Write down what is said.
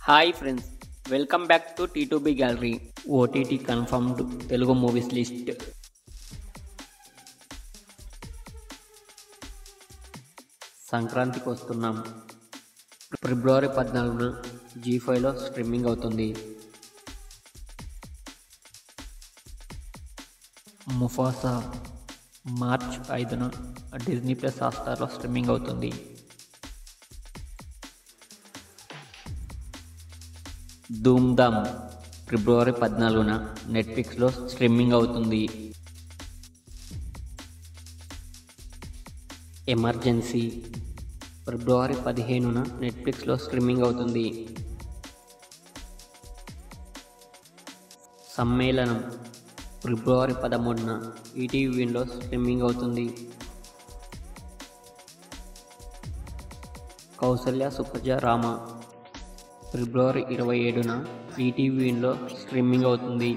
Hi friends, welcome back to T2B gallery. OTT confirmed Telugu movies list. సంక్రాంతికి వస్తున్నాం. February 14న G5లో స్ట్రీమింగ్ అవుతుంది. ముఫాసా మార్చ్ 5న డిజ్నీ ప్లస్ హాట్‌స్టార్లో స్ట్రీమింగ్ అవుతుంది. ధూమ్ధామ్ ఫిబ్రవరి 14న నెట్ఫ్లిక్స్లో స్ట్రీమింగ్ అవుతుంది. ఎమర్జెన్సీ ఫిబ్రవరి 15న నెట్ఫ్లిక్స్లో స్ట్రీమింగ్ అవుతుంది. సమ్మేళనం ఫిబ్రవరి 13న ఈటీవీ విన్లో స్ట్రీమింగ్ అవుతుంది. కౌసల్య సుప్రజ రామ ఫిబ్రవరి 27న ఈటీవీ విన్లో స్ట్రీమింగ్ అవుతుంది.